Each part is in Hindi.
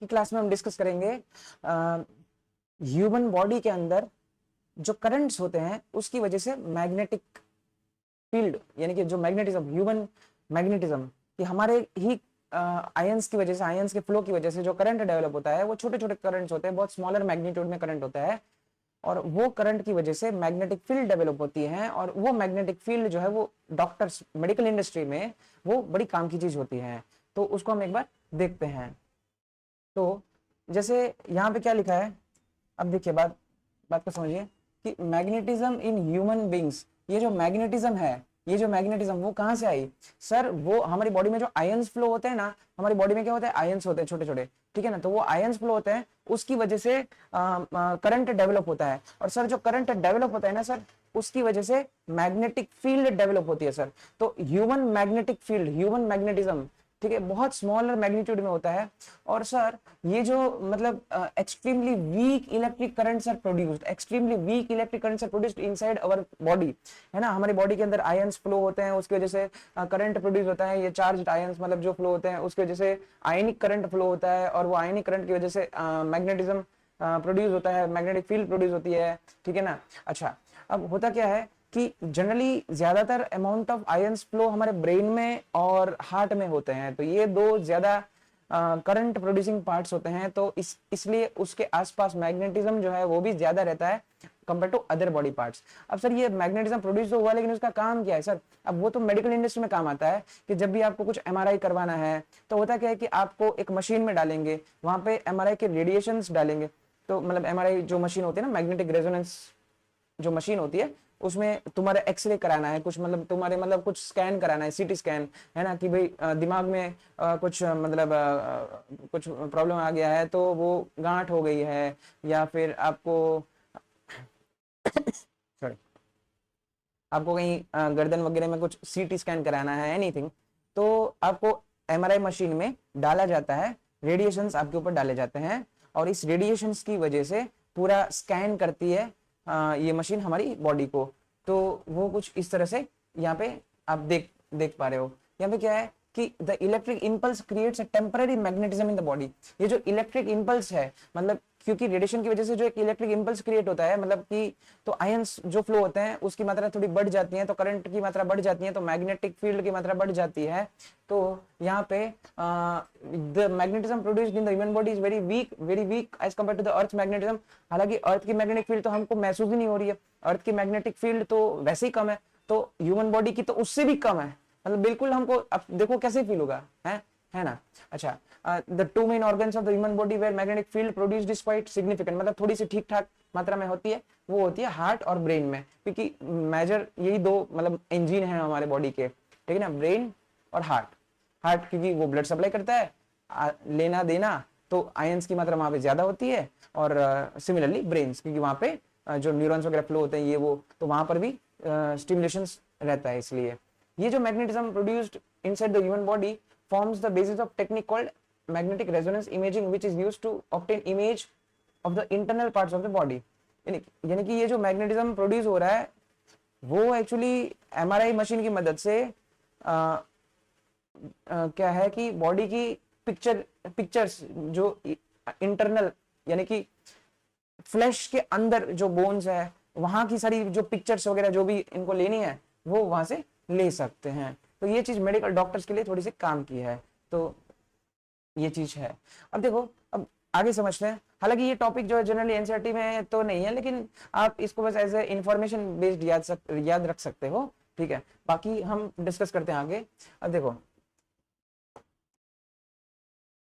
की क्लास में हम डिस्कस करेंगे ह्यूमन बॉडी के अंदर जो करंट्स होते हैं उसकी वजह से मैग्नेटिक फील्ड, यानी कि जो मैग्नेटिज्म, ह्यूमन मैग्नेटिज्म, कि हमारे ही आयंस की वजह से, आयंस के फ्लो की वजह से जो करंट डेवलप होता है वो छोटे छोटे करंट्स होते हैं, बहुत स्मॉलर मैग्नीट्यूड में करंट होता है, और वो करंट की वजह से मैग्नेटिक फील्ड डेवलप होती है। और वो मैग्नेटिक फील्ड जो है वो डॉक्टर्स, मेडिकल इंडस्ट्री में वो बड़ी काम की चीज होती है। तो उसको हम एक बार देखते हैं। तो जैसे यहाँ पे क्या लिखा है, अब देखिए बात बात को समझिए कि मैग्नेटिज्म इन ह्यूमन बींग्स, ये जो मैग्नेटिज्म है, ये जो मैग्नेटिज्म वो कहां से आई सर? वो हमारी बॉडी में जो आयंस फ्लो होते हैं ना, हमारी बॉडी में क्या होता है, आयंस होते हैं छोटे छोटे, ठीक है ना। तो वो आयंस फ्लो होते हैं, उसकी वजह से करंट डेवलप होता है। और सर जो करंट डेवलप होता है ना सर, उसकी वजह से मैग्नेटिक फील्ड डेवलप होती है सर। तो human magnetic field, human magnetism, ठीक है, बहुत स्मॉलर मैग्नीट्यूड में होता है। और सर ये जो मतलब extremely weak electric currents are produced, extremely weak electric currents are produced inside our body, है ना। हमारी बॉडी के अंदर आयंस फ्लो होते हैं, उसकी वजह से करंट प्रोड्यूस होता है। ये चार्ज आयंस मतलब जो फ्लो होते हैं उसकी वजह से आयनिक करंट फ्लो होता है, और वो आयनिक करंट की वजह से मैग्नेटिज्म प्रोड्यूस होता है, मैग्नेटिक फील्ड प्रोड्यूस होती है, ठीक है ना। अच्छा, अब होता क्या है कि जनरली ज्यादातर अमाउंट ऑफ आयंस फ्लो हमारे ब्रेन में और हार्ट में होते हैं। तो ये दो ज्यादा करंट प्रोड्यूसिंग पार्ट्स होते हैं। तो इसलिए उसके आसपास मैग्नेटिज्म जो है वो भी ज्यादा रहता है compare to other body parts. अब सर ये मैग्नेटिज्म प्रोड्यूस तो हुआ, लेकिन उसका काम क्या है सर? अब वो तो मेडिकल इंडस्ट्री में काम आता है कि जब भी आपको कुछ एमआरआई करवाना है तो होता क्या है कि आपको एक मशीन में डालेंगे, वहां पे एमआरआई के रेडिएशंस डालेंगे। तो मतलब एमआरआई जो मशीन होती है ना, मैग्नेटिक रेजोनेंस जो मशीन होती है, उसमें तुम्हारा एक्सरे कराना है, कुछ मतलब तुम्हारे मतलब कुछ स्कैन कराना है, सीटी स्कैन, है ना, कि भाई दिमाग में कुछ मतलब कुछ प्रॉब्लम आ गया है, तो वो गांठ हो गई है, या फिर आपको सॉरी, आपको कहीं गर्दन वगैरह में कुछ सीटी स्कैन कराना है, एनीथिंग, तो आपको एमआरआई मशीन में डाला जाता है, रेडिएशंस आपके ऊपर डाले जाते हैं, और इस रेडिएशंस की वजह से पूरा स्कैन करती है ये मशीन हमारी बॉडी को। तो वो कुछ इस तरह से यहाँ पे आप देख देख पा रहे हो। यहाँ पे क्या है कि the electric impulse creates a temporary magnetism in the body. ये जो इलेक्ट्रिक इंपल्स है, मतलब क्योंकि रेडिएशन की वजह से जो एक इलेक्ट्रिक इंपल्स क्रिएट होता है, मतलब कि तो आयंस जो फ्लो होते हैं उसकी मात्रा थोड़ी बढ़ जाती है, तो करंट की मात्रा बढ़ जाती है, तो मैग्नेटिक फील्ड की मात्रा बढ़ जाती है। तो यहाँ पे the magnetism produced in the human body is very weak as compare to the earth magnetism. हालांकि अर्थ की मैग्नेटिक फील्ड तो हमको महसूस ही नहीं हो रही है, अर्थ की मैग्नेटिक फील्ड तो वैसे ही कम है, तो ह्यूमन बॉडी की तो उससे भी कम है, मतलब बिल्कुल हमको अब देखो कैसे फील होगा, है ना। अच्छा, the two main organs of the human body where magnetic field produced is quite significant, मतलब थोड़ी सी ठीक ठाक मात्रा में होती है, वो होती है हार्ट और ब्रेन में, क्योंकि मेजर यही दो मतलब इंजन है हमारे बॉडी के, ठीक है ना, ब्रेन और हार्ट। हार्ट क्योंकि वो ब्लड सप्लाई करता है, लेना देना, तो आयंस की मात्रा वहां पे ज्यादा होती है, और सिमिलरली ब्रेन्स, क्योंकि वहां पे जो न्यूरॉन्स वगैरह फ्लो होते हैं ये वो, तो वहां पर भी स्टिमुलेशन रहता है। इसलिए ये जो magnetism produced inside the human body forms the basis of technique called magnetic resonance imaging, which is used to obtain image of the internal parts of the body। यानी कि ये जो मैग्नेटिज्म प्रोड्यूस हो रहा है वो एक्चुअली एमआरआई मशीन की मदद से क्या है कि बॉडी की पिक्चर्स जो इंटरनल, यानी कि फ्लैश के अंदर जो बोन्स है वहां की सारी जो पिक्चर्स वगैरह जो भी इनको लेनी है वो वहां से ले सकते हैं। तो ये चीज मेडिकल डॉक्टर्स के लिए थोड़ी सी काम की है, तो ये चीज है। अब देखो, अब आगे समझते हैं। हालांकि ये टॉपिक जो है जनरली एनसीईआरटी में तो नहीं है, लेकिन आप इसको बस एज ए इंफॉर्मेशन बेस्ड याद रख सकते हो, ठीक है। बाकी हम डिस्कस करते हैं आगे। अब देखो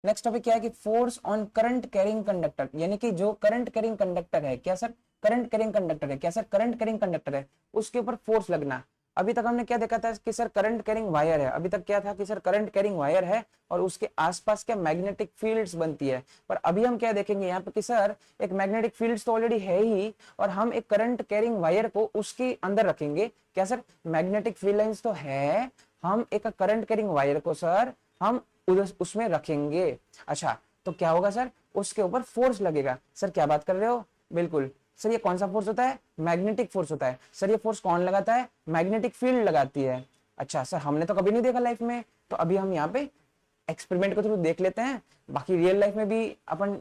नेक्स्ट टॉपिक क्या है कि force on current carrying conductor, यानी कि जो करंट कैरिंग कंडक्टर है, क्या सर करंट कैरिंग कंडक्टर है, क्या सर करंट कैरिंग कंडक्टर है, उसके ऊपर फोर्स लगना। अभी तक हमने क्या देखा था कि सर करंट कैरिंग वायर है, अभी तक क्या था कि सर करंट कैरिंग वायर है और उसके आसपास क्या मैग्नेटिक फील्ड्स बनती है। पर अभी हम क्या देखेंगे यहाँ पे कि सर एक मैग्नेटिक फील्ड्स तो ऑलरेडी है ही, और हम एक करंट कैरिंग वायर को उसके अंदर रखेंगे। क्या सर मैग्नेटिक फील्ड लाइंस तो है, हम एक करंट कैरिंग वायर को सर हम उसमें रखेंगे। अच्छा, तो क्या होगा सर, उसके ऊपर फोर्स लगेगा। सर क्या बात कर रहे हो? बिल्कुल सर, ये कौन सा फोर्स होता है? मैग्नेटिक फोर्स होता है। सर ये फोर्स कौन लगाता है? मैग्नेटिक फील्ड लगाती है। अच्छा सर, हमने तो कभी नहीं देखा लाइफ में, तो अभी हम यहाँ पे एक्सपेरिमेंट को थ्रू देख लेते हैं, बाकी रियल लाइफ में भी अपन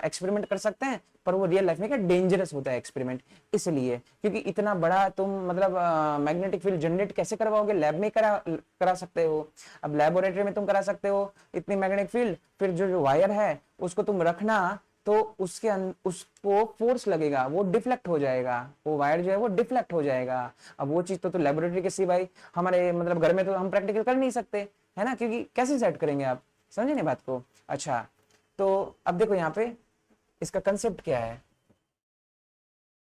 एक्सपेरिमेंट कर सकते हैं, पर वो रियल लाइफ में क्या डेंजरस होता है एक्सपेरिमेंट, इसलिए क्योंकि इतना बड़ा तुम मतलब मैग्नेटिक फील्ड जनरेट कैसे करवाओगे, लैब में करा सकते हो। अब लेबोरेटरी में तुम करा सकते हो इतनी मैग्नेटिक फील्ड, फिर जो वायर है उसको तुम रखना तो उसको फोर्स लगेगा, वो डिफ्लेक्ट हो जाएगा, वो वायर जो है वो डिफ्लेक्ट हो जाएगा। अब वो चीज तो लेबोरेटरी के सिवाय हमारे मतलब घर में तो हम प्रैक्टिकल कर नहीं सकते, है ना, क्योंकि कैसे सेट करेंगे आप, समझे ना बात को। अच्छा, तो अब देखो यहाँ पे इसका कंसेप्ट क्या है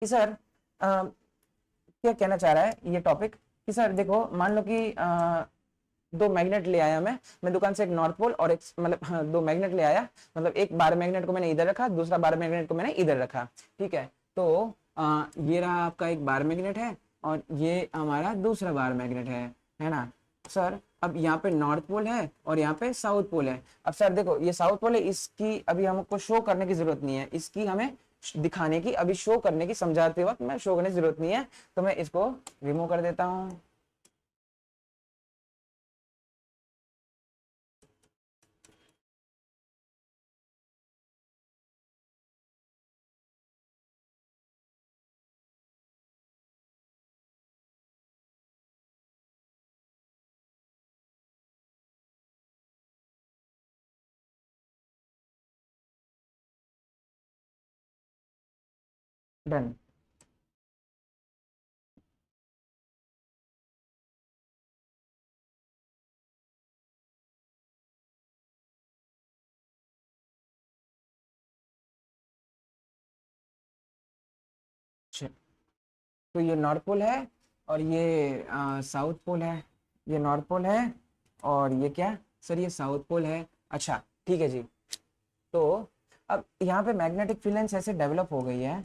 कि सर क्या कहना चाह रहा है ये टॉपिक, कि सर देखो मान लो कि दो मैग्नेट ले आया मैं दुकान से, एक नॉर्थ पोल और एक मतलब हाँ, दो मैग्नेट ले आया, मतलब एक बार मैग्नेट को मैंने इधर रखा, दूसरा बार मैग्नेट को मैंने इधर रखा, ठीक है। तो ये रहा आपका एक बार मैग्नेट है और ये हमारा दूसरा बार मैग्नेट है ना सर। अब यहाँ पे नॉर्थ पोल है और यहाँ पे साउथ पोल है। अब सर देखो ये साउथ पोल है, इसकी अभी हमको शो करने की जरूरत नहीं है, इसकी हमें दिखाने की, अभी शो करने की, समझाते वक्त मैं शो करने की जरूरत नहीं है, तो मैं इसको रिमूव कर देता हूँ। डन। तो ये नॉर्थ पोल है और ये साउथ पोल है, ये नॉर्थ पोल है और ये क्या सर, ये साउथ पोल है। अच्छा ठीक है जी। तो अब यहाँ पे मैग्नेटिक फील्ड ऐसे डेवलप हो गई है,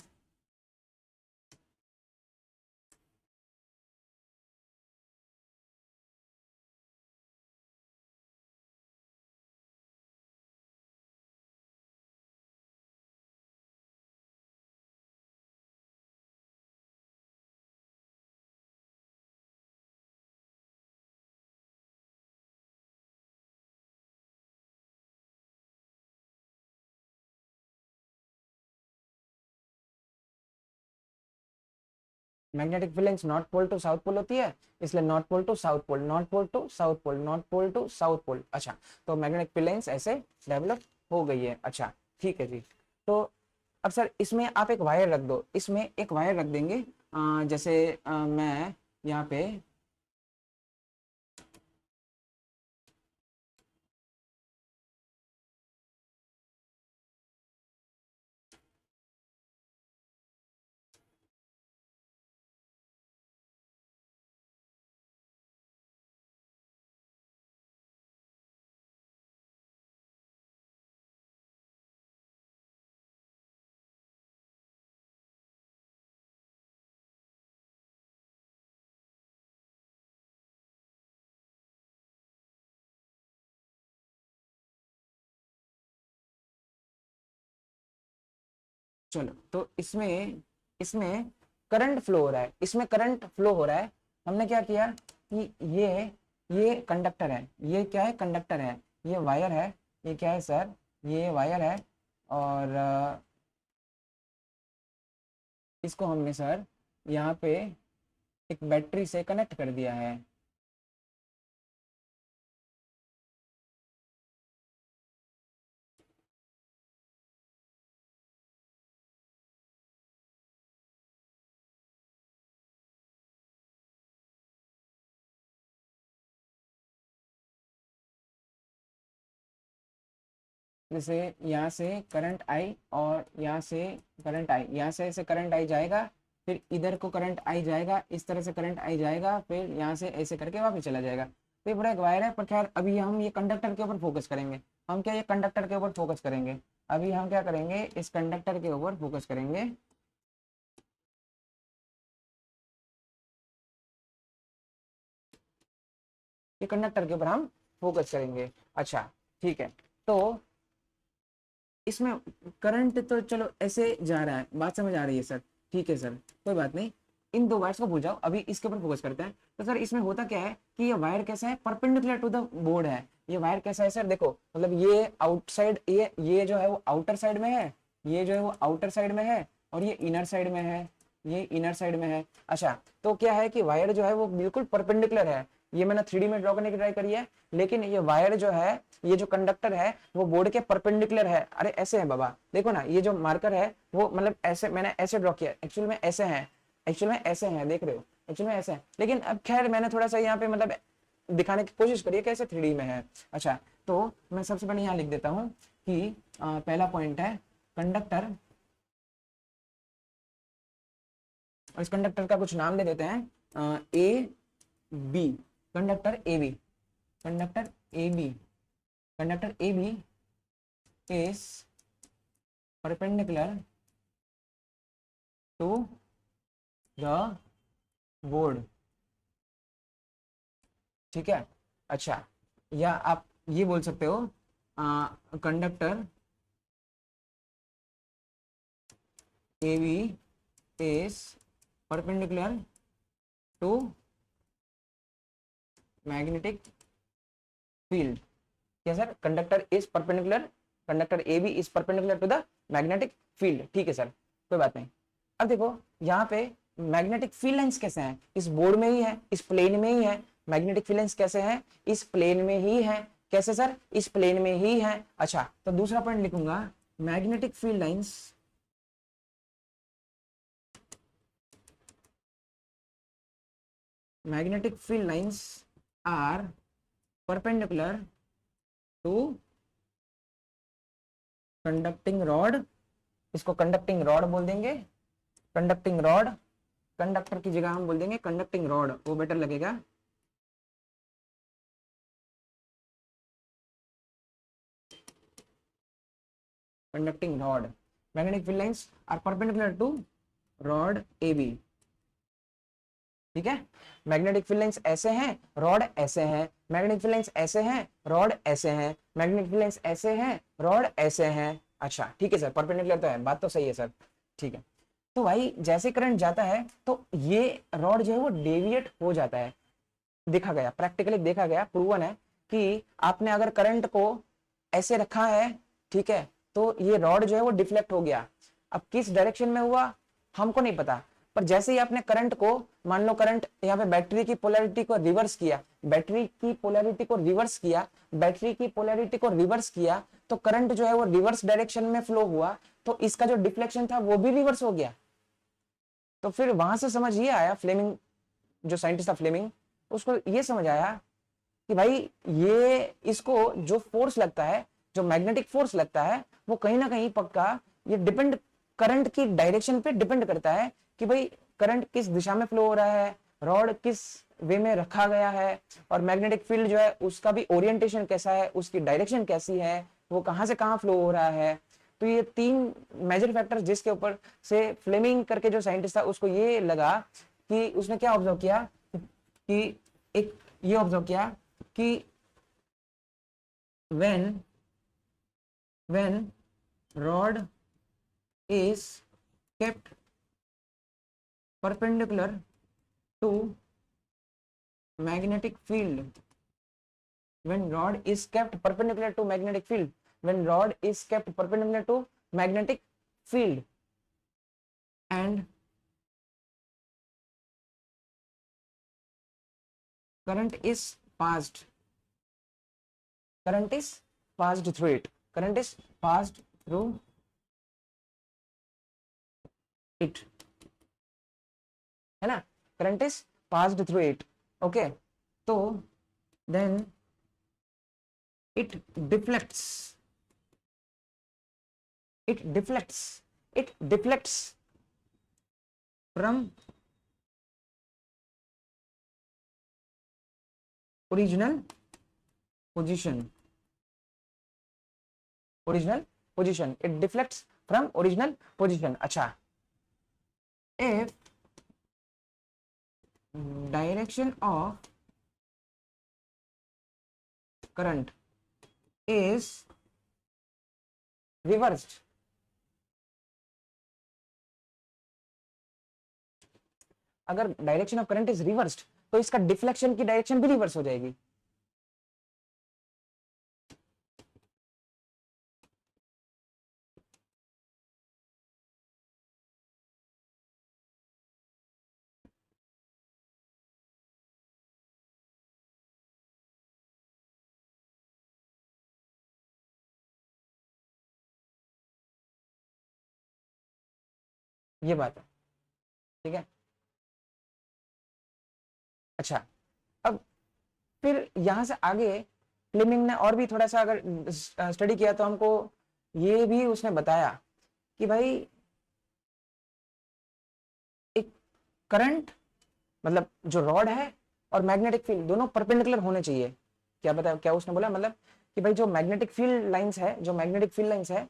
magnetic field north pole to south pole होती है, इसलिए north pole to south pole, north pole to south pole, north pole to south pole. अच्छा, तो मैग्नेटिक फील्ड ऐसे डेवलप हो गई है। अच्छा ठीक है जी। तो अब सर इसमें आप एक वायर रख दो, इसमें एक वायर रख देंगे, जैसे मैं यहाँ पे चलो, तो इसमें इसमें करंट फ्लो हो रहा है, इसमें करंट फ्लो हो रहा है। हमने क्या किया कि ये कंडक्टर है, ये क्या है, कंडक्टर है, ये वायर है, ये क्या है सर, ये वायर है, और इसको हमने सर यहाँ पे एक बैटरी से कनेक्ट कर दिया है। जैसे यहाँ से करंट आई और यहाँ से करंट आई, यहाँ से ऐसे करंट आई जाएगा, फिर इधर को करंट आई जाएगा, इस तरह से करंट आई जाएगा, फिर यहाँ से ऐसे करके वापस चला जाएगा। तो ये बड़ा एक वायर है, पर खैर अभी हम ये कंडक्टर के ऊपर फोकस करेंगे। हम क्या ये कंडक्टर के ऊपर फोकस करेंगे, अभी हम क्या करेंगे, इस कंडक्टर के ऊपर फोकस करेंगे। ये कंडक्टर के ऊपर हम फोकस करेंगे। अच्छा ठीक है। तो इसमें करंट तो चलो ऐसे जा रहा है, बात समझ आ रही है सर, ठीक है सर, कोई बात नहीं। इन दो वायर्स को भूल जाओ, अभी इसके ऊपर फोकस करते हैं। तो सर इसमें होता क्या है कि ये वायर कैसा है, परपेंडिकुलर टू द बोर्ड है। ये वायर कैसा है सर, देखो मतलब ये आउटसाइड, ये जो है वो आउटर साइड में है, ये जो है वो आउटर साइड में है, और ये इनर साइड में है, ये इनर साइड में है। अच्छा, तो क्या है कि वायर जो है वो बिल्कुल परपेंडिकुलर है। ये मैंने 3D में ड्रॉ करने की ट्राई करी है, लेकिन ये वायर जो है, ये जो कंडक्टर है वो बोर्ड के परपेंडिकुलर है। अरे ऐसे है बाबा, देखो ना, ये जो मार्कर है वो मतलब ऐसे मैंने ऐसे ड्रॉ किया, एक्चुअल में ऐसे है, एक्चुअल में ऐसे हैं, देख रहे हो, एक्चुअल में ऐसे हैं। लेकिन अब खैर मैंने थोड़ा सा यहाँ पे मतलब दिखाने की कोशिश करी है कैसे 3D में है। अच्छा, तो मैं सबसे पहले यहाँ लिख देता हूँ कि पहला पॉइंट है कंडक्टर, और इस कंडक्टर का कुछ नाम दे देते हैं, A B, conductor A B, conductor A B, conductor A B is perpendicular to the board. ठीक है। अच्छा, या आप ये बोल सकते हो conductor A B is perpendicular to magnetic field. क्या sir, conductor is perpendicular, conductor A B is perpendicular to the magnetic field. ठीक है सर, कोई बात नहीं। अब देखो यहाँ पे मैग्नेटिक फील्ड लाइंस कैसे हैं, इस बोर्ड में ही है, इस प्लेन में ही है। मैग्नेटिक फील्ड लाइंस कैसे हैं, इस प्लेन में ही है। कैसे सर, इस प्लेन में ही है। अच्छा, तो दूसरा पॉइंट लिखूंगा, magnetic field lines magnetic field lines are perpendicular to conducting rod. इसको कंडक्टिंग रॉड बोल देंगे, कंडक्टिंग रॉड, कंडक्टर की जगह हम बोल देंगे कंडक्टिंग रॉड, वो बेटर लगेगा। Conducting rod, magnetic field lines are perpendicular to rod A B. ठीक है, मैग्नेटिक फील्ड लाइंस ऐसे हैं, रॉड ऐसे हैं, मैग्नेटिक फील्ड लाइंस ऐसे हैं, रॉड ऐसे हैं, मैग्नेटिक फील्ड लाइंस ऐसे हैं, रॉड ऐसे हैं। अच्छा ठीक है सर, परपेंडिकुलर तो है, बात तो सही है सर। ठीक है, तो भाई जैसे करंट जाता है तो ये रॉड जो है वो डेविएट हो जाता है। देखा गया, प्रैक्टिकली देखा गया, प्रूवन है कि आपने अगर करंट को ऐसे रखा है, ठीक है, तो ये रॉड जो है वो डिफ्लेक्ट हो गया। अब किस डायरेक्शन में हुआ हमको नहीं पता, पर जैसे ही आपने करंट को, मान लो करंट यहाँ पे बैटरी की पोलैरिटी को रिवर्स किया, बैटरी की पोलैरिटी को रिवर्स किया, बैटरी की पोलैरिटी को रिवर्स किया, तो करंट जो है वो रिवर्स डायरेक्शन में फ्लो हुआ, तो इसका जो डिफ्लेक्शन था वो भी रिवर्स हो गया। तो फिर वहां से समझ ये आया, फ्लेमिंग जो साइंटिस्ट था फ्लेमिंग, उसको ये समझ आया कि भाई ये इसको जो फोर्स लगता है, जो मैग्नेटिक फोर्स लगता है, वो कहीं ना कहीं पक्का ये डिपेंड, करंट की डायरेक्शन पे डिपेंड करता है कि भाई करंट किस दिशा में फ्लो हो रहा है, रॉड किस वे में रखा गया है, और मैग्नेटिक फील्ड जो है उसका भी ओरिएंटेशन कैसा है, उसकी डायरेक्शन कैसी है, वो कहां से कहां फ्लो हो रहा है। तो ये तीन मेजर फैक्टर्स जिसके ऊपर से फ्लेमिंग करके जो साइंटिस्ट था उसको ये लगा कि उसने क्या ऑब्जर्व किया कि एक ये ऑब्जर्व किया कि when rod is kept perpendicular to magnetic field, when rod is kept perpendicular to magnetic field, when rod is kept perpendicular to magnetic field and current is passed, current is passed through it, current is passed through it, है ना, current is passed through it, okay, तो then it deflects, it deflects, it deflects from original position, original position, it deflects from original position. अच्छा, if direction of current is reversed, अगर direction of current is reversed तो इसका डिफ्लेक्शन की डायरेक्शन भी रिवर्स हो जाएगी। ये बात है, ठीक है। अच्छा, अब फिर यहां से आगे फ्लेमिंग ने और भी थोड़ा सा अगर स्टडी किया तो हमको ये भी उसने बताया कि भाई एक करंट मतलब जो रॉड है और मैग्नेटिक फील्ड दोनों परपेंडिकुलर होने चाहिए। क्या बताया, क्या उसने बोला, मतलब कि भाई जो मैग्नेटिक फील्ड लाइंस है, जो मैग्नेटिक फील्ड लाइंस है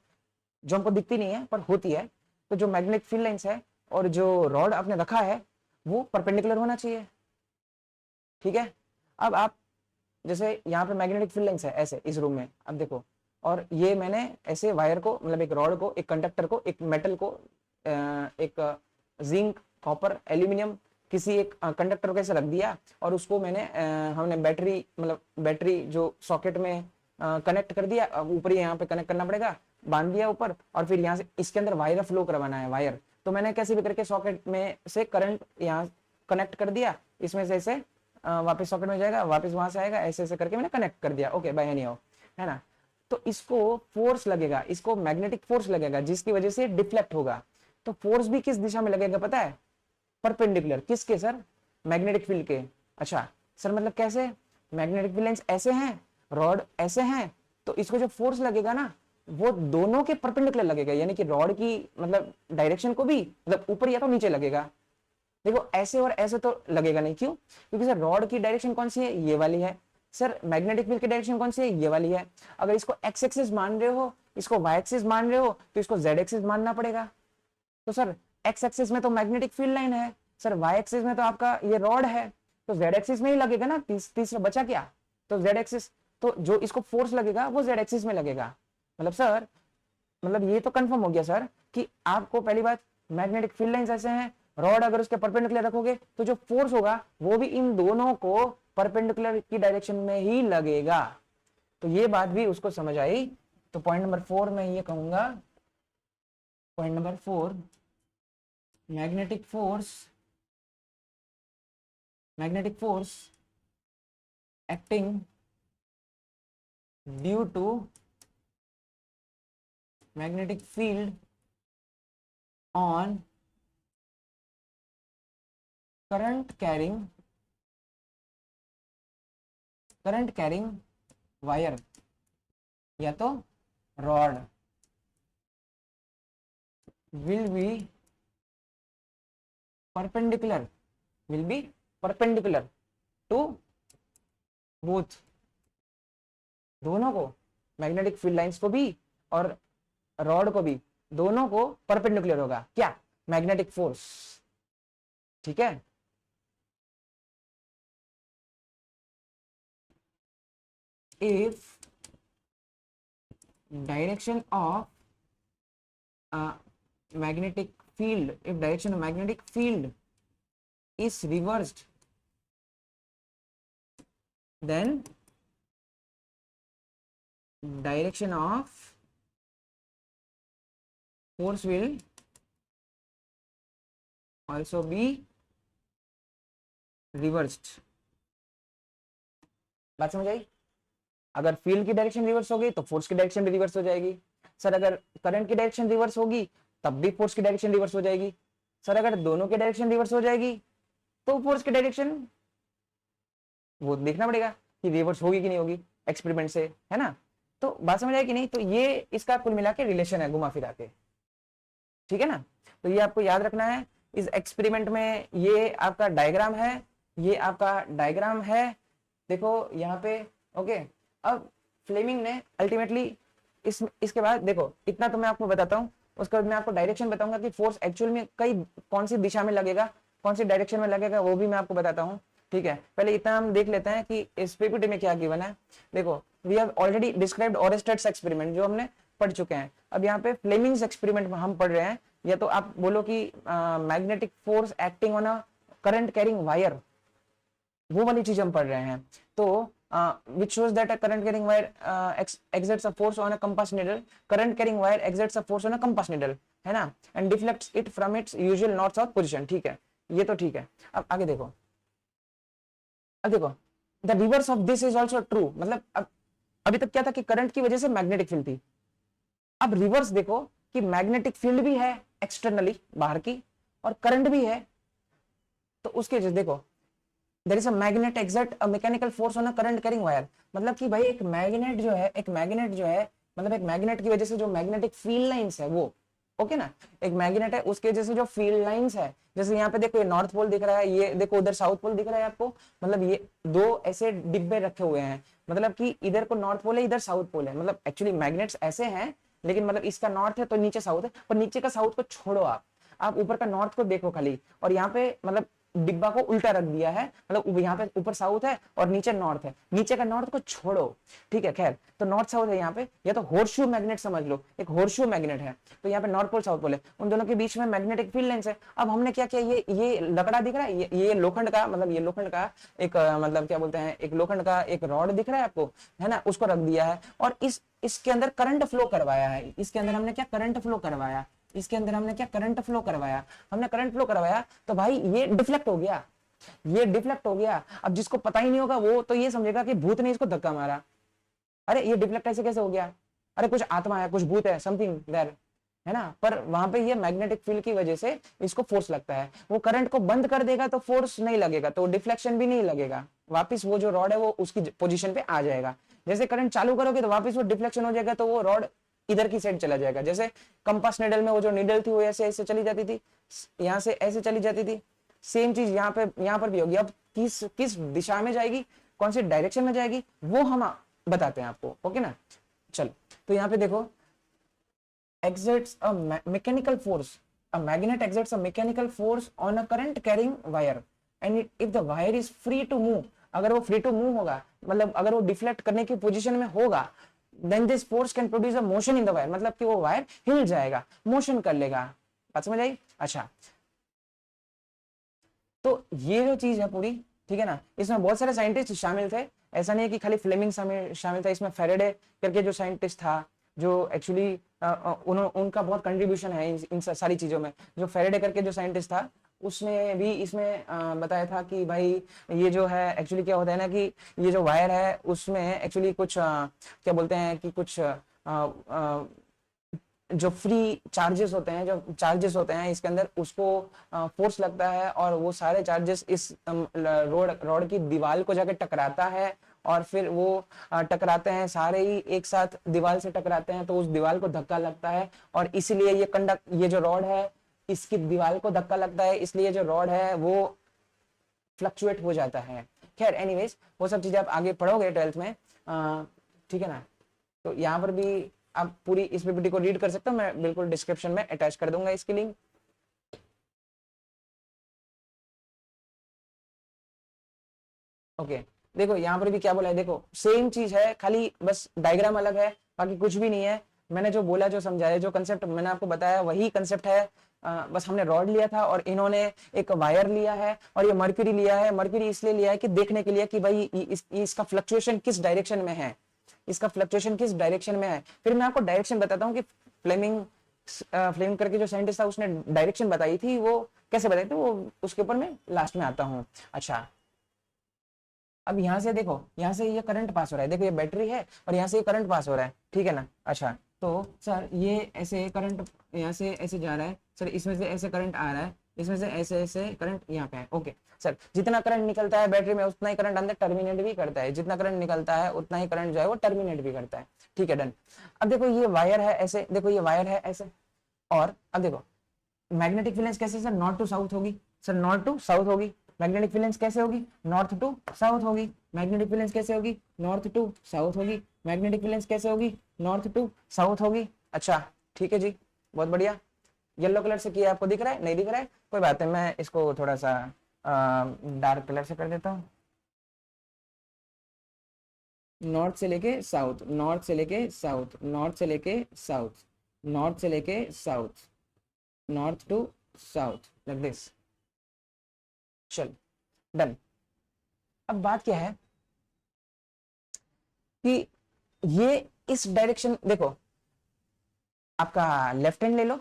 जो हमको दिखती नहीं है पर होती है, तो जो मैग्नेटिक फील्ड लाइंस है और जो रॉड आपने रखा है वो परपेंडिकुलर होना चाहिए, ठीक है। अब आप जैसे यहाँ पे मैग्नेटिक फील्ड लाइंस है ऐसे इस रूम में, अब देखो, और ये मैंने ऐसे वायर को मतलब एक रॉड को, एक कंडक्टर को, एक मेटल को, एक जिंक, कॉपर, एल्यूमिनियम किसी एक कंडक्टर को ऐसे रख दिया और उसको मैंने हमने बैटरी मतलब बैटरी जो सॉकेट में कनेक्ट कर दिया, ऊपर ही यहाँ पे कनेक्ट करना पड़ेगा, बांध दिया ऊपर, और फिर यहाँ से इसके अंदर वायर फ्लो करवाना है वायर, तो मैंने कैसे भी करके सॉकेट में से करंट यहाँ कनेक्ट कर दिया, इसमें से ऐसे वापस सॉकेट में जाएगा, वापस वहां से आएगा, ऐसे ऐसे करके मैंने कनेक्ट कर दिया, ओके बाय एनी हाउ, है ना। तो इसको फोर्स लगेगा, इसको मैग्नेटिक फोर्स लगेगा जिसकी वजह से डिफ्लेक्ट होगा। तो फोर्स भी किस दिशा में लगेगा पता है? परपेंडिकुलर। किसके सर? मैग्नेटिक फील्ड के। अच्छा सर मतलब कैसे? मैग्नेटिक फील्ड लाइंस ऐसे हैं, रॉड ऐसे हैं, तो इसको जो फोर्स लगेगा ना वो दोनों के परपेंडिकुलर लगेगा, यानी कि रॉड की मतलब डायरेक्शन को भी मतलब ऊपर या तो नीचे लगेगा। देखो ऐसे और ऐसे तो लगेगा नहीं, क्यों? क्योंकि सर रॉड की डायरेक्शन कौन सी है? ये वाली है। सर मैग्नेटिक फील्ड की डायरेक्शन कौन सी है? ये वाली है। अगर इसको एक्स एक्सिस मान रहे हो, इसको वाई एक्सिस मान रहे हो, तो इसको जेड एक्सिस मानना पड़ेगा। तो सर एक्स एक्सिस में तो मैग्नेटिक फील्ड लाइन है, सर वाई एक्सिस में तो आपका ये रॉड है, तो जेड एक्सिस में ही लगेगा ना। तीसरा बचा क्या? तो जेड एक्सिस, तो जो इसको फोर्स लगेगा वो जेड एक्सिस में लगेगा। मतलब सर मतलब ये तो कंफर्म हो गया सर कि आपको पहली बात मैग्नेटिक फील्ड लाइंस ऐसे हैं, रॉड अगर उसके परपेंडिकुलर रखोगे तो जो फोर्स होगा वो भी इन दोनों को परपेंडिकुलर की डायरेक्शन में ही लगेगा। तो ये बात भी उसको समझ आई। तो पॉइंट नंबर 4 में ये कहूंगा, point number 4, magnetic force acting due to magnetic field on current carrying wire या तो rod will be perpendicular to both, दोनों को, मैग्नेटिक फील्ड लाइंस को भी और रॉड को भी, दोनों को परपेंडिकुलर होगा क्या? मैग्नेटिक फोर्स, ठीक है। If direction of magnetic field, if direction of magnetic field is reversed, then direction of force will also be reversed। बात समझ आई? अगर फील्ड की डायरेक्शन रिवर्स हो गई तो फोर्स की डायरेक्शन भी रिवर्स हो जाएगी। सर अगर करंट की डायरेक्शन रिवर्स होगी तब भी फोर्स की डायरेक्शन रिवर्स हो जाएगी। सर अगर दोनों की डायरेक्शन रिवर्स हो जाएगी तो फोर्स की डायरेक्शन वो देखना पड़ेगा कि रिवर्स होगी कि नहीं होगी एक्सपेरिमेंट से, है ना। तो बात समझ आई कि नहीं? तो ये इसका कुल मिला के रिलेशन है घुमा फिरा के, ठीक है ना। तो ये आपको याद रखना है। इस एक्सपेरिमेंट में ये आपका डायग्राम है, ये आपका डायग्राम है, देखो यहाँ पे, ओके। अब फ्लेमिंग ने अल्टीमेटली इसके बाद देखो इतना तो मैं आपको बताता हूँ, उसके बाद मैं आपको डायरेक्शन बताऊंगा कि फोर्स एक्चुअल में कौन सी दिशा में लगेगा, कौन सी डायरेक्शन में लगेगा, वो भी मैं आपको बताता हूँ, ठीक है। पहले इतना हम देख लेते हैं कि इस पीपीटी में क्या गिवन है। देखो we have already described Oersted's experiment जो हमने पढ़ चुके हैं। अब यहाँ पे फ्लेमिंग्स एक्सपेरिमेंट हम पढ़ रहे हैं। या तो आप बोलो कि magnetic force acting on a current carrying wire, वो वाली चीज हम पढ़ रहे हैं। तो which shows that a current carrying wire exerts a force on a compass needle, current carrying wire exerts a force on a compass needle, है ना, and deflects it from its usual north south position। ठीक है, ये तो ठीक है। अब आगे देखो, अब देखो, the reverse of this is also true, मतलब अब अभी तक क्या था कि करंट की वजह से मैग्नेटिक फील्ड थी, अब रिवर्स देखो कि मैग्नेटिक फील्ड भी है एक्सटर्नली बाहर की, और करंट भी है, तो उसके वजह देखो there is a magnet exert a mechanical force on a current carrying wire, मतलब कि भाई एक मैग्नेट जो है, एक मैग्नेट जो है, मतलब एक मैग्नेट की वजह से जो मैग्नेटिक फील्ड लाइंस है वो, ओके ना, एक मैग्नेट है उसके वजह से जो फील्ड लाइंस है, जैसे यहाँ पे देखो ये नॉर्थ पोल दिख रहा है, ये देखो उधर साउथ पोल दिख रहा है आपको, मतलब ये दो ऐसे डिब्बे रखे हुए हैं, मतलब कि इधर को नॉर्थ पोल है, इधर साउथ पोल है, मतलब एक्चुअली मैग्नेट्स ऐसे हैं, लेकिन मतलब इसका नॉर्थ है तो नीचे साउथ है, पर नीचे का साउथ को छोड़ो, आप ऊपर का नॉर्थ को देखो खाली, और यहाँ पे मतलब डिब्बा को उल्टा रख दिया है, मतलब यहाँ पे ऊपर साउथ है और नीचे नॉर्थ है, नीचे का नॉर्थ को छोड़ो, ठीक है, खैर तो नॉर्थ साउथ है यहाँ पे, या तो होर्शू मैग्नेट समझ लो, एक होर्शू मैग्नेट है, तो यहाँ पे नॉर्थ पोल साउथ पोल है, उन दोनों के बीच में मैग्नेटिक फील्ड लाइंस है। अब हमने क्या किया, ये लकड़ा दिख रहा है, ये लोखंड का, मतलब ये लोखंड का एक मतलब क्या बोलते हैं, एक लोखंड का एक रॉड दिख रहा है आपको, है ना, उसको रख दिया है, और इसके अंदर करंट फ्लो करवाया है, इसके अंदर हमने क्या करंट फ्लो करवाया, इसके अंदर हमने क्या करंट फ्लो करवाया, हमने करंट फ्लो करवाया, तो भाई ये डिफ्लेक्ट हो गया, ये डिफ्लेक्ट हो गया। अब जिसको पता ही नहीं होगा वो तो ये समझेगा कि भूत ने इसको धक्का मारा, अरे ये डिफ्लेक्ट ऐसे कैसे हो गया, अरे कुछ आत्मा है, कुछ भूत है, समथिंग देयर, है ना, पर वहां पे ये मैग्नेटिक फील्ड की वजह से इसको फोर्स लगता है, वो करंट को बंद कर देगा तो फोर्स नहीं लगेगा, तो डिफ्लेक्शन भी नहीं लगेगा, वापिस वो जो रॉड है वो उसकी पोजीशन पे आ जाएगा, जैसे करंट चालू करोगे तो वापिस वो डिफ्लेक्शन हो जाएगा, तो वो रॉड इधर की साइड चला जाएगा, जैसे कंपास निडल में वो जो निडल थी वो ऐसे ऐसे चली जाती थी, यहाँ से ऐसे चली जाती थी, सेम चीज यहाँ पर भी होगी। अब किस किस दिशा में जाएगी, कौन सी डायरेक्शन में जाएगी, वो हम बताते हैं आपको, ओके ना। चलो तो यहाँ पे देखो, exerts a mechanical force, a magnet exerts a mechanical force on a current carrying wire, and if the wire is free to move, अगर वो फ्री टू मूव होगा, मतलब अगर वो डिफ्लेक्ट करने की पोजीशन में होगा, then this force can produce a motion in the wire, मतलब कि वो वायर हिल जाएगा, मोशन कर लेगा, बात समझ आई। अच्छा, तो ये जो चीज है पूरी, ठीक है ना, इसमें बहुत सारे साइंटिस्ट शामिल थे, ऐसा नहीं है कि खाली फ्लेमिंग शामिल था, इसमें फेरेडे करके जो साइंटिस्ट था, जो एक्चुअली उनका बहुत कंट्रीब्यूशन है इन सारी चीजों में, जो फेरेडे करके जो साइंटिस्ट था उसने भी इसमें बताया था कि भाई ये जो है एक्चुअली क्या होता है ना, कि ये जो वायर है उसमें एक्चुअली कुछ क्या बोलते हैं कि कुछ जो फ्री चार्जेस होते हैं, जो चार्जेस होते हैं इसके अंदर, उसको फोर्स लगता है, और वो सारे चार्जेस इस रोड की दीवार को जाके टकराता है, और फिर वो टकराते हैं सारे ही एक साथ दीवार से टकराते हैं, तो उस दीवार को धक्का लगता है, और इसलिए ये जो रॉड है इसकी दीवार को धक्का लगता है, इसलिए जो रॉड है वो फ्लक्चुएट हो जाता है। खैर एनीवेज वो सब चीजें आप आगे पढ़ोगे 12th में, ठीक है ना। तो यहाँ पर भी आप पूरी इस पीपीटी को रीड कर सकते हो, मैं बिल्कुल डिस्क्रिप्शन में अटैच कर दूंगा इसकी लिंक। ओके, देखो यहाँ पर भी क्या बोला है, देखो सेम चीज है, खाली बस डायग्राम अलग है, बाकी कुछ भी नहीं है। मैंने जो बोला, जो समझाया, जो कंसेप्ट मैंने आपको बताया वही कंसेप्ट है। बस हमने रॉड लिया था और इन्होंने एक वायर लिया है, और ये मर्क्यूरी लिया है। मर्क्यूरी इसलिए लिया है कि देखने के लिए कि भाई इसका फ्लक्चुएशन किस डायरेक्शन में है, इसका फ्लक्चुएशन किस डायरेक्शन में है। फिर मैं आपको डायरेक्शन बताता हूँ कि फ्लेमिंग करके जो साइंटिस्ट था उसने डायरेक्शन बताई थी, वो कैसे बताई थी, वो उसके ऊपर मैं लास्ट में आता हूँ। अच्छा, अब यहाँ से देखो, यहाँ से ये करंट पास हो रहा है, देखो ये बैटरी है और यहाँ से ये करंट पास हो रहा है, ठीक है ना। अच्छा, तो सर ये ऐसे करंट यहाँ से ऐसे जा रहा है, सर इसमें से ऐसे करंट आ रहा है, इसमें से ऐसे ऐसे करंट यहाँ पे है। ओके सर, जितना करंट निकलता है बैटरी में उतना ही करंट अंदर टर्मिनेट भी करता है, जितना करंट निकलता है उतना ही करंट जो है वो टर्मिनेट भी करता है, ठीक है, डन। अब देखो ये वायर है ऐसे, देखो ये वायर है ऐसे, और अब देखो मैग्नेटिक फील्ड कैसे सर, नॉर्थ टू साउथ होगी, सर नॉर्थ टू साउथ होगी। मैग्नेटिक फील्ड कैसे होगी, नॉर्थ टू साउथ होगी। मैग्नेटिक फील्ड कैसे होगी, नॉर्थ टू साउथ होगी। मैग्नेटिक फील्ड कैसे होगी, नॉर्थ टू साउथ होगी। अच्छा ठीक है जी, बहुत बढ़िया। येलो कलर से किया, आपको दिख रहा है, नहीं दिख रहा है, कोई बात है, मैं इसको थोड़ा सा डार्क कलर से कर देता हूँ। नॉर्थ से लेके साउथ, नॉर्थ से लेके साउथ, नॉर्थ से लेके साउथ, नॉर्थ से लेके south, north to south, like this. चल डन। अब बात क्या है कि ये इस डायरेक्शन, देखो आपका लेफ्ट हैंड ले लो,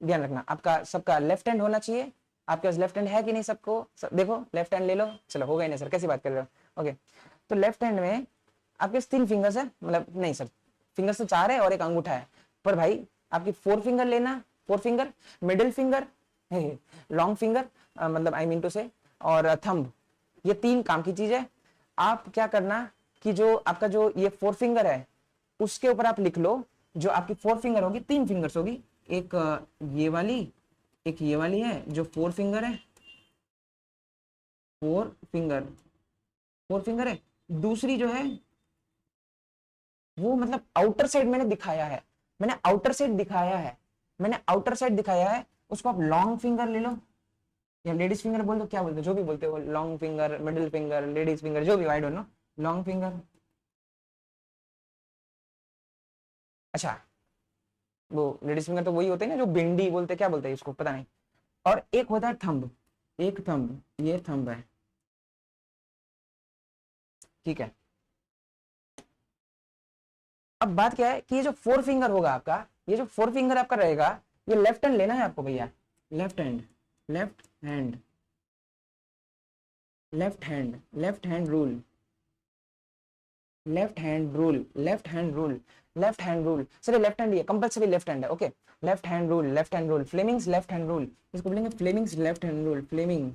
ध्यान रखना आपका सबका लेफ्ट हैंड होना चाहिए। आपके पास लेफ्ट हैंड है कि नहीं सबको, देखो लेफ्ट हैंड ले लो। चलो हो गई नहीं सर, कैसी बात कर रहे हो। ओके, तो लेफ्ट हैंड में आपके 3 फिंगर्स है, मतलब नहीं सर फिंगर्स तो 4 है और एक अंगूठा है, पर भाई आपकी 4 फिंगर लेना, 4 finger, middle finger, long finger, मतलब आई मीन टू से, और थंब, ये 3 काम की चीज है। आप क्या करना कि जो आपका जो ये 4 फिंगर है उसके ऊपर आप लिख लो, जो आपकी 4 फिंगर होगी, 3 फिंगर्स होगी, एक ये वाली, एक ये वाली है जो 4 फिंगर है, 4 फिंगर, 4 फिंगर है। दूसरी जो है वो मतलब आउटर साइड मैंने दिखाया है, मैंने आउटर साइड दिखाया है, मैंने आउटर साइड दिखाया है, उसको आप लॉन्ग फिंगर ले लो या लेडीज फिंगर बोल दो, क्या बोलते हो जो भी बोलते हो, long finger, middle finger, ladies finger, जो भी, I don't know, long finger. अच्छा, वो लेडीज फिंगर तो वही होते हैं ना जो बिंडी बोलते हैं, क्या बोलते हैं इसको पता नहीं। और एक होता है थंब, एक थंब, ये थंब है, ठीक है। अब बात क्या है कि ये जो 4 फिंगर होगा आपका, ये जो 4 फिंगर आपका रहेगा, ये लेफ्ट हैंड लेना है आपको भैया, left hand, left hand, left hand, left hand rule, left hand rule, left hand rule, left hand rule, सिर्फ लेफ्ट हैंड ही है, कंपल्सरी लेफ्ट हैंड है। Okay, left hand rule, left hand rule, Fleming's left hand rule, इसको बोलेंगे Fleming's left hand rule, Fleming,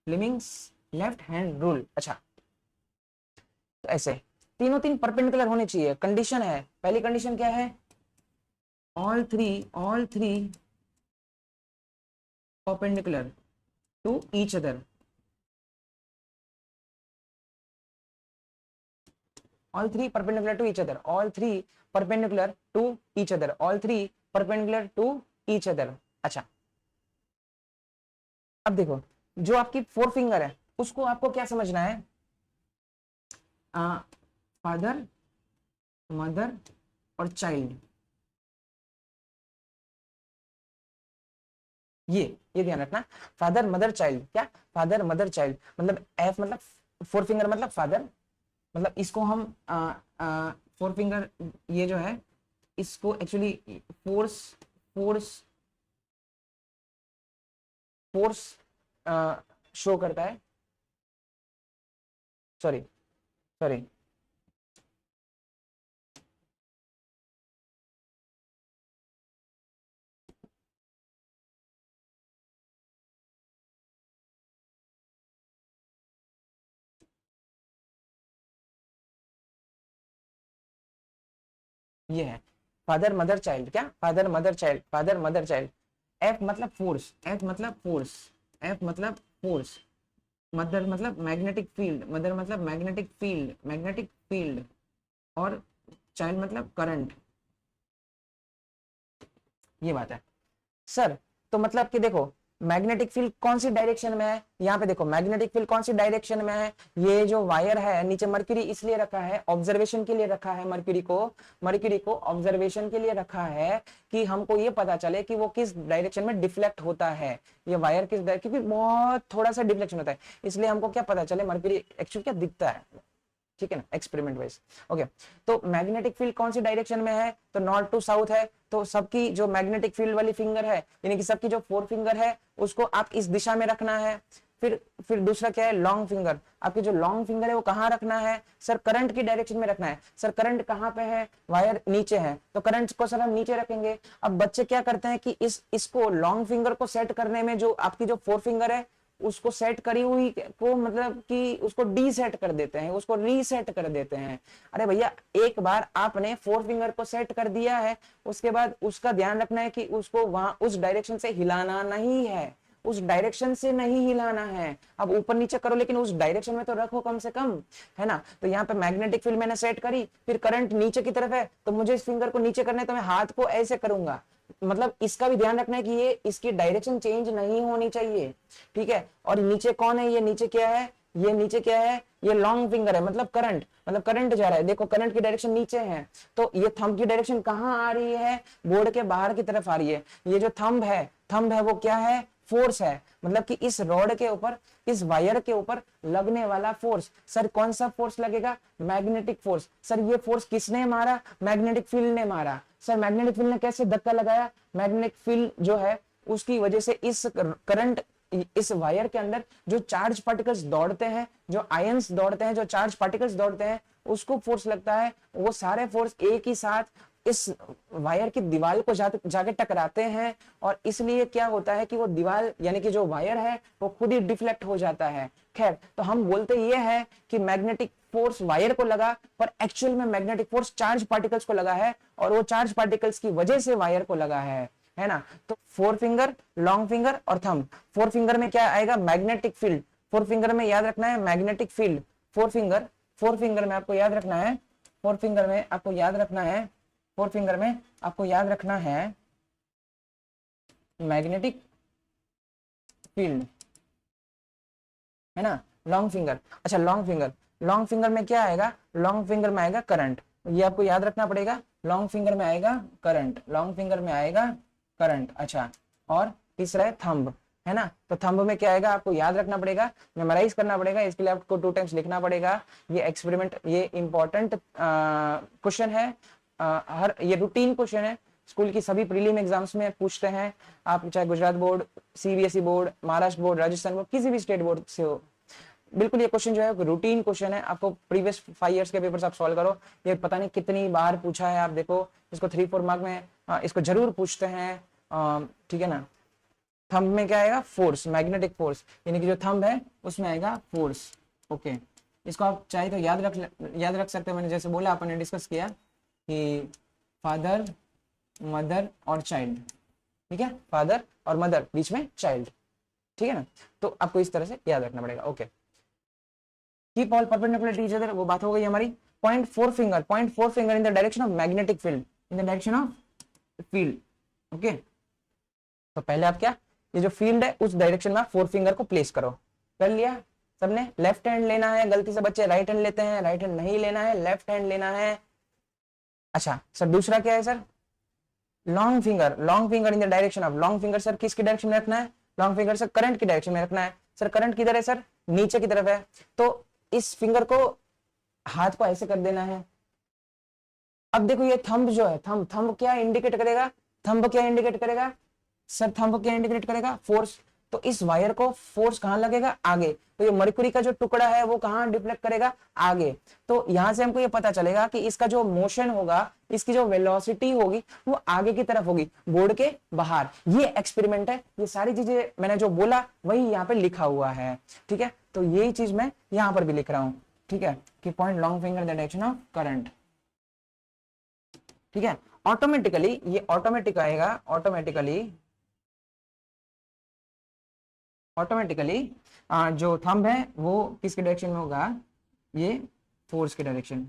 Fleming's left hand rule. अच्छा, तो ऐसे तीनों 3 परपेंडिकुलर होने चाहिए, कंडीशन है, पहली कंडीशन क्या है, all three perpendicular to each other, all 3 perpendicular to each other, all 3 perpendicular to each other, all 3 perpendicular to each other। अच्छा, अब देखो जो आपकी 4 फिंगर है उसको आपको क्या समझना है, फादर, मदर और चाइल्ड, ये ध्यान रखना, फादर मदर चाइल्ड, क्या फादर मदर चाइल्ड, मतलब एफ मतलब 4 फिंगर मतलब फादर, मतलब इसको हम 4 फिंगर, ये जो है इसको actually force, force, force show करता है, सॉरी सॉरी, ये है फादर मदर चाइल्ड, क्या father mother child, father mother child, F मतलब फोर्स, एफ मतलब फोर्स, एफ मतलब फोर्स, मदर मतलब मैग्नेटिक फील्ड, मदर मतलब मैग्नेटिक फील्ड, मैग्नेटिक फील्ड, और चाइल्ड मतलब करंट, ये बात है सर। तो मतलब कि देखो मैग्नेटिक फील्ड कौन सी डायरेक्शन में है, यहाँ पे देखो मैग्नेटिक फील्ड कौन सी डायरेक्शन में है, ये जो वायर है नीचे मर्क्यूरी इसलिए रखा है, ऑब्जर्वेशन के लिए रखा है, मर्क्यूरी को ऑब्जर्वेशन के लिए रखा है कि हमको ये पता चले कि वो किस डायरेक्शन में डिफ्लेक्ट होता है, ये वायर किस डायरेक्शन, क्योंकि बहुत थोड़ा सा डिफ्लेक्शन होता है, इसलिए हमको क्या पता चले मर्क्यूरी एक्चुअली क्या दिखता है, ठीक है ना, एक्सपेरिमेंट वाइज। ओके, तो मैग्नेटिक फील्ड कौन सी डायरेक्शन में है, तो नॉर्थ टू साउथ है, तो सबकी जो मैग्नेटिक फील्ड वाली फिंगर है, यानी कि सबकी जो 4 फिंगर है उसको आप इस दिशा में रखना है। फिर दूसरा क्या है, लॉन्ग फिंगर, आपकी जो लॉन्ग फिंगर है वो कहाँ रखना है, सर करंट की डायरेक्शन में रखना है। सर करंट कहाँ पे है, वायर नीचे है, तो करंट को सर हम नीचे रखेंगे। अब बच्चे क्या करते हैं कि इसको लॉन्ग फिंगर को सेट करने में जो आपकी जो 4 फिंगर है उसको सेट करी हुई को मतलब कि उसको डी सेट कर देते हैं, उसको रीसेट कर देते हैं। अरे भैया एक बार आपने 4 फिंगर को सेट कर दिया है, उसके बाद उसका ध्यान रखना है कि उसको वहां उस डायरेक्शन से हिलाना नहीं है, उस डायरेक्शन से नहीं हिलाना है। अब ऊपर नीचे करो लेकिन उस डायरेक्शन में तो रखो कम से कम, है ना। तो यहाँ पे मैग्नेटिक फील्ड मैंने सेट करी, फिर करंट नीचे की तरफ है तो मुझे इस फिंगर को नीचे करना है, तो मैं हाथ को ऐसे करूंगा, मतलब इसका भी ध्यान रखना है कि ये इसकी डायरेक्शन चेंज नहीं होनी चाहिए, ठीक है। और नीचे कौन है, ये नीचे क्या है, ये नीचे क्या है, ये लॉन्ग फिंगर है, मतलब करंट जा रहा है, देखो करंट की डायरेक्शन नीचे है, तो ये थंब की डायरेक्शन कहाँ आ रही है, बोर्ड के बाहर की तरफ आ रही है। ये जो थंब है वो क्या है, फोर्स है, मतलब कि इस रॉड के ऊपर, इस वायर के ऊपर लगने वाला फोर्स। सर कौन सा फोर्स लगेगा? Magnetic force. सर ये फोर्स किसने मारा? मैग्नेटिक फील्ड ने मारा। सर मैग्नेटिक फील्ड ने कैसे धक्का लगाया? मैग्नेटिक फील्ड जो है उसकी वजह से इस करंट, इस वायर के अंदर जो चार्ज पार्टिकल्स दौड़ते हैं, जो आयंस दौड़ते हैं, जो चार्ज पार्टिकल्स दौड़ते हैं, उसको फोर्स लगता है। वो सारे फोर्स एक ही साथ इस वायर की दीवार को जाके टकराते हैं, और इसलिए क्या होता है कि वो दीवार यानी कि जो वायर है वो खुद ही डिफ्लेक्ट हो जाता है। खैर, तो हम बोलते ये है कि मैग्नेटिक फोर्स वायर को लगा, पर एक्चुअल में मैग्नेटिक फोर्स चार्ज पार्टिकल्स को लगा है, और वो चार्ज पार्टिकल्स की वजह से वायर को लगा है ना। तो फोर फिंगर, लॉन्ग फिंगर और थंब। फोर फिंगर में क्या आएगा? Magnetic field. फोर फिंगर में याद रखना है मैग्नेटिक फील्ड। फोर फिंगर में आपको याद रखना है, फोर फिंगर में आपको याद रखना है, फोर फिंगर में आपको याद रखना है मैग्नेटिक फील्ड, है ना। लॉन्ग फिंगर, अच्छा लॉन्ग फिंगर में क्या आएगा? लॉन्ग फिंगर में आएगा करंट। ये आपको याद रखना पड़ेगा। लॉन्ग फिंगर में आएगा करंट, लॉन्ग फिंगर में आएगा करंट। अच्छा, और तीसरा है थंब, है ना। तो थंब में क्या आएगा? आपको याद रखना पड़ेगा, मेमोराइज करना पड़ेगा, इसके लिए आपको 2 टाइम्स लिखना पड़ेगा। ये एक्सपेरिमेंट, ये इंपॉर्टेंट क्वेश्चन है, हर ये रूटीन क्वेश्चन है, स्कूल की सभी प्रीलिम एग्जाम्स में पूछते हैं। आप चाहे Gujarat board, CBSE board, Maharashtra board, Rajasthan board, किसी भी स्टेट बोर्ड से हो, बिल्कुल ये क्वेश्चन जो है रूटीन क्वेश्चन है। आपको प्रीवियस 5 इयर्स के पेपर्स आप सॉल्व करो, ये पता नहीं कितनी बार पूछा है। आप देखो इसको 3-4 मार्क में इसको जरूर पूछते हैं, ठीक है ना। थंब में क्या आएगा? फोर्स, मैग्नेटिक फोर्स, यानी कि जो थंब है उसमें आएगा फोर्स। ओके, इसको आप चाहे तो याद रख सकते हैं। मैंने जैसे बोला, अपन ने डिस्कस किया कि फादर, मदर और चाइल्ड, ठीक है, फादर और मदर, बीच में चाइल्ड, ठीक है ना। तो आपको इस तरह से याद रखना पड़ेगा। Okay, keep all perpendicular to each other, वो बात हो गई हमारी। Point forefinger in the direction of magnetic field, in the direction of field. Okay, तो पहले आप क्या, ये जो फील्ड है उस डायरेक्शन में फोर फिंगर को प्लेस करो। कर लिया सबने? लेफ्ट हैंड लेना है, गलती से बच्चे राइट हैंड लेते हैं, राइट हैंड नहीं लेना है, लेफ्ट हैंड लेना है। अच्छा सर, दूसरा क्या है sir? Long finger in the direction of, long finger sir किसकी डायरेक्शन में रखना है? लॉन्ग फिंगर सर करंट की डायरेक्शन में रखना है। सर करंट किधर है सर? नीचे की तरफ है। तो इस फिंगर को, हाथ को ऐसे कर देना है। अब देखो ये थंब जो है, थंब क्या इंडिकेट करेगा? सर थंब क्या इंडिकेट करेगा? फोर्स। तो इस वायर को फोर्स कहां लगेगा? आगे। तो ये मरकुरी का जो टुकड़ा है वो कहां डिफ्लेक्ट करेगा? आगे। तो यहां से हमको ये पता चलेगा कि इसका जो मोशन होगा, इसकी जो वेलोसिटी होगी वो आगे की तरफ होगी, बोर्ड के बाहर। ये एक्सपेरिमेंट है, ये सारी चीजें मैंने जो बोला वही यहाँ पे लिखा हुआ है, ठीक है। तो यही चीज मैं यहाँ पर भी लिख रहा हूं, ठीक है, कि point long finger in the direction of current, ठीक है। ऑटोमेटिकली ये ऑटोमेटिक आएगा, ऑटोमेटिकली जो थंब है वो किसके डायरेक्शन में होगा? ये फोर्स की डायरेक्शन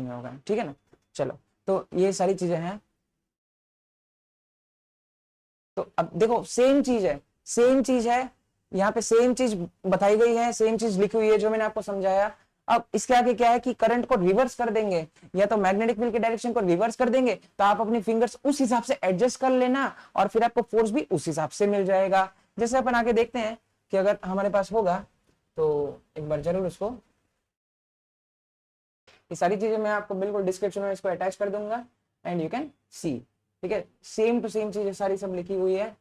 में होगा, ठीक है ना। चलो, तो ये सारी चीजें हैं। तो अब देखो सेम चीज है यहाँ पे, सेम चीज बताई गई है, सेम चीज लिखी हुई है जो मैंने आपको समझाया। अब इसके आगे क्या है कि करंट को रिवर्स कर देंगे, या तो मैग्नेटिक फील्ड के डायरेक्शन को रिवर्स कर देंगे, तो आप अपनी फिंगर्स उस हिसाब से एडजस्ट कर लेना, और फिर आपको फोर्स भी उस हिसाब से मिल जाएगा। जैसे अपन आगे देखते हैं कि अगर हमारे पास होगा तो एक बार जरूर उसको, ये सारी चीजें मैं आपको बिल्कुल डिस्क्रिप्शन में इसको अटैच कर दूंगा, एंड यू कैन सी, ठीक है। सेम टू सेम चीजें सारी सब लिखी हुई है।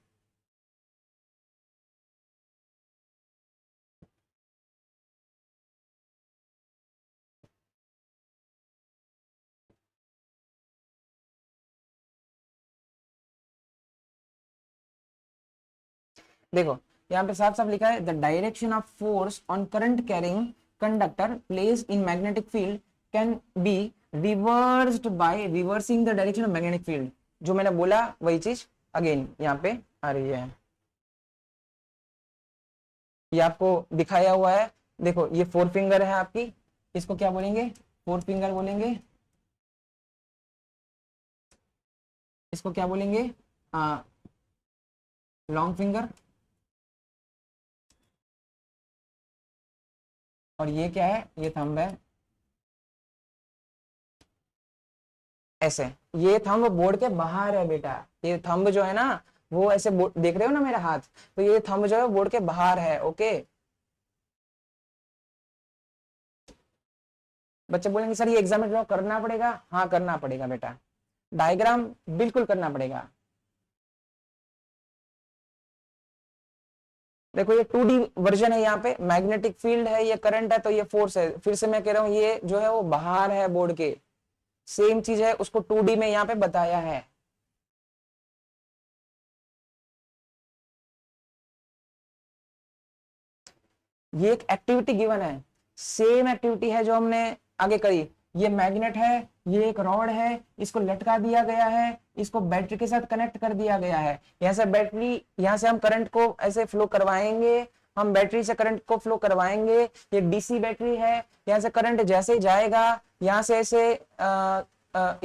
देखो यहाँ पे साफ साफ लिखा है, the direction of force on current carrying conductor place in magnetic field can be reversed by reversing the direction of magnetic field. जो मैंने बोला वही चीज अगेन यहाँ पे आ रही है, ये आपको दिखाया हुआ है। देखो ये फोर फिंगर है आपकी, इसको क्या बोलेंगे? फोर फिंगर बोलेंगे। इसको क्या बोलेंगे? Long finger. और ये क्या है? ये थंब है, ऐसे। ये थंब बोर्ड के बाहर है बेटा, ये थंब जो है ना वो ऐसे देख रहे हो ना मेरा हाथ, तो ये थंब जो है बोर्ड के बाहर है। ओके, बच्चे बोलेंगे सर ये एग्जाम में ड्रॉ करना पड़ेगा। हाँ करना पड़ेगा बेटा, डायग्राम बिल्कुल करना पड़ेगा। देखो ये 2D वर्जन है, यहाँ पे मैग्नेटिक फील्ड है, ये करंट है, तो ये फोर्स है। फिर से मैं कह रहा हूँ ये जो है वो बाहर है बोर्ड के, सेम चीज है, उसको 2D में यहाँ पे बताया है। ये एक एक्टिविटी गिवन है, सेम एक्टिविटी है जो हमने आगे करी। ये मैग्नेट है, ये एक रॉड है, इसको लटका दिया गया है, इसको बैटरी के साथ कनेक्ट कर दिया गया है। यहाँ से बैटरी, यहाँ से हम करंट को ऐसे फ्लो करवाएंगे, हम बैटरी से करंट को फ्लो करवाएंगे। ये डीसी बैटरी है, यहाँ से करंट जैसे ही जाएगा, यहाँ से ऐसे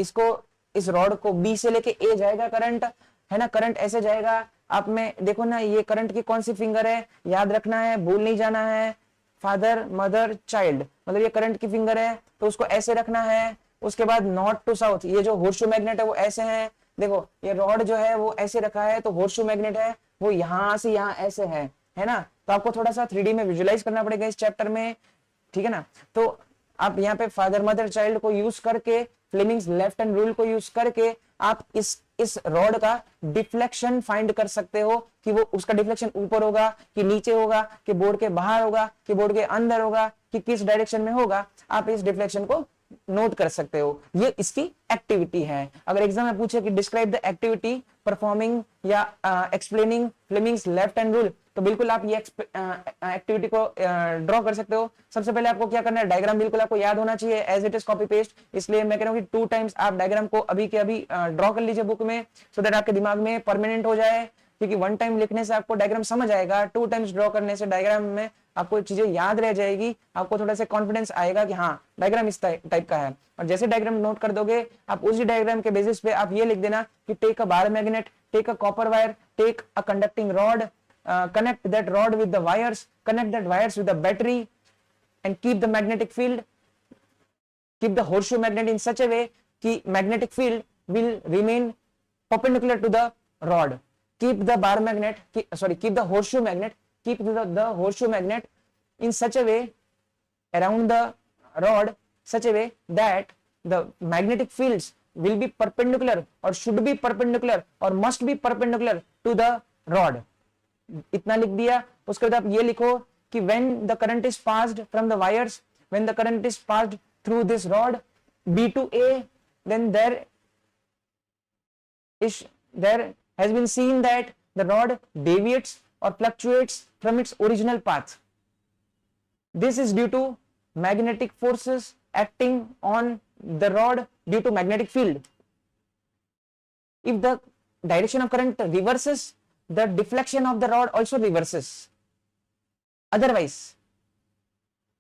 इसको, इस रॉड को बी से लेके ए जाएगा करंट, है ना, करंट ऐसे जाएगा। आप में देखो ना, ये करंट की कौन सी फिंगर है, याद रखना है, भूल नहीं जाना है, फादर मदर चाइल्ड, मतलब ये करंट की फिंगर है, तो उसको ऐसे रखना है। उसके बाद नॉर्थ टू साउथ, ये जो होर्सशू मैग्नेट है वो ऐसे है। देखो ये रॉड जो है वो ऐसे रखा है, तो होर्सशू मैग्नेट है वो यहां से यहां ऐसे है ना। तो आपको थोड़ा सा 3D में विजुलाइज करना पड़ेगा इस चैप्टर में, ठीक है ना। तो आप यहाँ पे फादर मदर चाइल्ड को यूज करके, फ्लेमिंग्स लेफ्ट हैंड रूल को यूज करके आप इस रॉड का डिफ्लेक्शन फाइंड कर सकते हो, कि वो उसका डिफ्लेक्शन ऊपर होगा कि नीचे होगा, कि बोर्ड के बाहर होगा कि बोर्ड के अंदर होगा, कि किस डायरेक्शन में होगा। आप इस डिफ्लेक्शन को नोट कर सकते हो। ये इसकी एक्टिविटी है। अगर एग्जाम में पूछे कि डिस्क्राइब द एक्टिविटी परफॉर्मिंग या explaining Fleming's left hand rule, तो बिल्कुल आप ये एक्टिविटी को ड्रॉ कर सकते हो। सबसे पहले आपको क्या करना है, डायग्राम बिल्कुल आपको याद होना चाहिए as it is copy paste. इसलिए मैं कह रहा हूँ कि 2 टाइम्स आप डायग्राम को अभी के अभी ड्रॉ कर लीजिए बुक में, सो दैट आपके दिमाग में परमानेंट हो जाए। क्योंकि 1 टाइम लिखने से आपको डायग्राम समझ आएगा, 2 टाइम्स ड्रॉ करने से डायग्राम में आपको चीजें याद रह जाएगी, आपको थोड़ा सा कॉन्फिडेंस आएगा कि हाँ डायग्राम इस टाइप का है। और जैसे डायग्राम नोट कर दोगे आप, उसी डायग्राम के बेसिस पे आप ये लिख देना कि take a bar magnet, take a copper wire, take a conducting rod, connect that rod with the wires, connect that wires with the battery, and keep the magnetic field, keep the horseshoe magnet in such a way कि magnetic field will remain perpendicular to the rod. Keep the bar magnet, keep the horseshoe magnet, keep the horseshoe magnet in such a way around the rod, such a way that the magnetic fields will be perpendicular or should be perpendicular or must be perpendicular to the rod. इतना लिख दिया। उसके बाद आप ये लिखो कि when the current is passed from the wires, when the current is passed through this rod B to A, then there has been seen that the rod deviates or fluctuates from its original path. This is due to magnetic forces acting on the rod due to magnetic field. If the direction of current reverses, the deflection of the rod also reverses. Otherwise,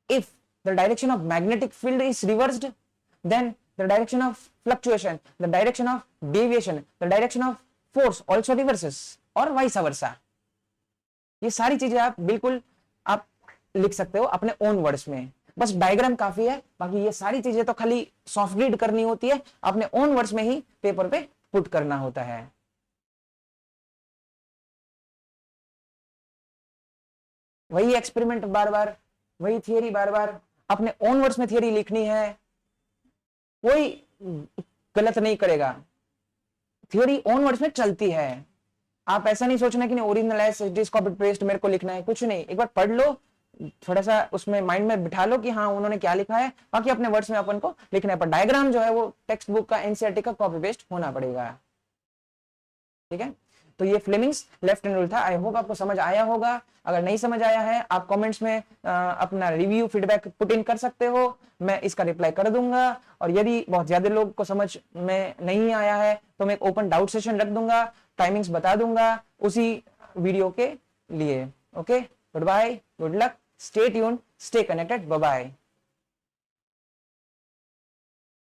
if the direction of magnetic field is reversed, then the direction of fluctuation, the direction of deviation, the direction of force also reverses, और vice versa. ये सारी चीजें आप बिल्कुल आप लिख सकते हो अपने ओन वर्ड्स में, बस डायग्राम काफी है। बाकी ये सारी चीजें तो खाली सॉफ्ट रीड करनी होती है, अपने ओन वर्ड्स में ही पेपर पे पुट करना होता है। वही एक्सपेरिमेंट बार बार, वही थियरी बार बार, अपने ओन वर्ड्स में थियरी लिखनी है, कोई गलत नहीं करेगा, थियरी ओन वर्ड्स में चलती है। आप ऐसा नहीं सोचना कि नहीं ओरिजिनल है कॉपी पेस्ट मेरे को लिखना है, कुछ नहीं, एक बार पढ़ लो, थोड़ा सा उसमें माइंड में बिठा लो कि हाँ उन्होंने क्या लिखा है, बाकी अपने वर्ड्स में अपन को लिखना है। पर डायग्राम जो है वो टेक्स्ट बुक का एनसीईआरटी का कॉपी पेस्ट होना पड़ेगा, ठीक है। तो ये फ्लेमिंग्स लेफ्ट हैंड रूल था। आई होप आपको समझ आया होगा। अगर नहीं समझ आया है आप कमेंट्स में अपना रिव्यू फीडबैक पुट इन कर सकते हो, मैं इसका रिप्लाई कर दूंगा। और यदि बहुत ज्यादा लोग को समझ में नहीं आया है तो मैं एक ओपन डाउट सेशन रख दूंगा, टाइमिंग्स बता दूंगा उसी वीडियो के लिए। Okay, goodbye, good luck, stay tuned, stay connected, bye bye.